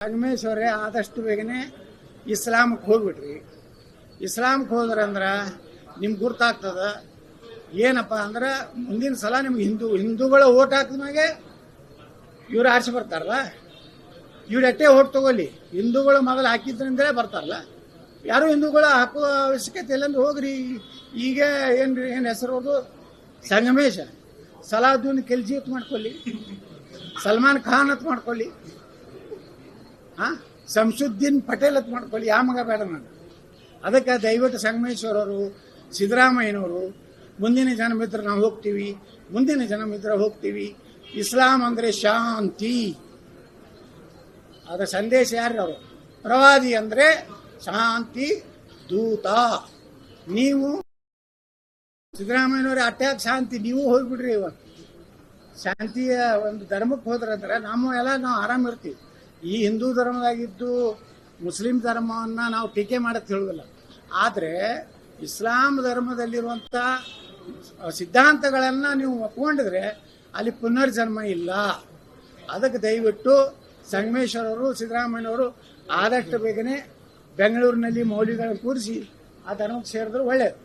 ಸಂಗಮೇಶ್ವರೇ ಆದಷ್ಟು ಬೇಗನೆ ಇಸ್ಲಾಮಕ್ಕೆ ಹೋಗ್ಬಿಟ್ರಿ. ಇಸ್ಲಾಮಕ್ಕೆ ಹೋದ್ರಂದ್ರೆ ನಿಮ್ಗೆ ಗುರ್ತಾಗ್ತದ ಏನಪ್ಪ ಅಂದ್ರೆ ಮುಂದಿನ ಸಲ ನಿಮ್ಗೆ ಹಿಂದೂಗಳ ಓಟ್ ಹಾಕಿದ್ಮ್ಯಾಗೆ ಇವ್ರು ಆರಿಸಿ ಬರ್ತಾರಲ್ಲ, ಇವ್ರು ಎಟ್ಟೆ ಓಟ್ ತಗೊಳ್ಳಿ, ಹಿಂದೂಗಳು ಮೊದಲು ಹಾಕಿದ್ರಿಂದಲೇ ಬರ್ತಾರಲ್ಲ. ಯಾರು ಹಿಂದೂಗಳ ಹಾಕುವ ಅವಶ್ಯಕತೆ ಇಲ್ಲ ಅಂದ್ರೆ ಹೋಗ್ರಿ. ಈಗ ಏನು ಹೆಸರು ಅವ್ರದು ಸಂಗಮೇಶ, ಸಲಾವುದ್ದೀನ್ ಖಿಲ್ಜಿ ಅಂತ ಮಾಡ್ಕೊಳ್ಳಿ, ಸಲ್ಮಾನ್ ಖಾನ್ ಅಂತ ಮಾಡ್ಕೊಳ್ಳಿ, ಶಂಸುದ್ದೀನ್ ಪಟೇಲ್ ಅಂತ ಮಾಡ್ಕೊಳ್ಳಿ, ಯಾವ ಮಗ ಬೇಡ ನಾನು. ಅದಕ್ಕೆ ದಯವಿಟ್ಟು ಸಂಗಮೇಶ್ವರವರು, ಸಿದ್ದರಾಮಯ್ಯನವರು ಮುಂದಿನ ಜನ್ಮಿತ್ರ ನಾವು ಹೋಗ್ತೀವಿ, ಮುಂದಿನ ಜನ್ಮಿತ್ರ ಹೋಗ್ತೀವಿ. ಇಸ್ಲಾಂ ಅಂದರೆ ಶಾಂತಿ, ಅದರ ಸಂದೇಶ ಯಾರು ಅವರು? ಪ್ರವಾದಿ ಅಂದರೆ ಶಾಂತಿ ದೂತ. ನೀವು ಸಿದ್ದರಾಮಯ್ಯನವ್ರೆ ಅಟ್ಯಾಕ್ ಶಾಂತಿ, ನೀವು ಹೋಗ್ಬಿಡ್ರಿ. ಇವತ್ತು ಶಾಂತಿಯ ಒಂದು ಧರ್ಮಕ್ಕೆ ಹೋದ್ರಂದ್ರೆ ನಾವು ಆರಾಮಿರ್ತೀವಿ. ಈ ಹಿಂದೂ ಧರ್ಮದಾಗಿದ್ದು ಮುಸ್ಲಿಂ ಧರ್ಮವನ್ನು ನಾವು ಟೀಕೆ ಮಾಡಕ್ಕೆ ಹೇಳುವುದಿಲ್ಲ, ಆದರೆ ಇಸ್ಲಾಂ ಧರ್ಮದಲ್ಲಿರುವಂಥ ಸಿದ್ಧಾಂತಗಳನ್ನು ನೀವು ಒಪ್ಕೊಂಡಿದ್ರೆ ಅಲ್ಲಿ ಪುನರ್ಜನ್ಮ ಇಲ್ಲ. ಅದಕ್ಕೆ ದಯವಿಟ್ಟು ಸಂಗಮೇಶ್ವರವರು, ಸಿದ್ದರಾಮಯ್ಯನವರು ಆದಷ್ಟು ಬೇಗನೆ ಬೆಂಗಳೂರಿನಲ್ಲಿ ಮೌಲ್ಯಗಳನ್ನು ಕೂರಿಸಿ ಆ ಧರ್ಮಕ್ಕೆ ಸೇರಿದ್ರೆ ಒಳ್ಳೆಯದು.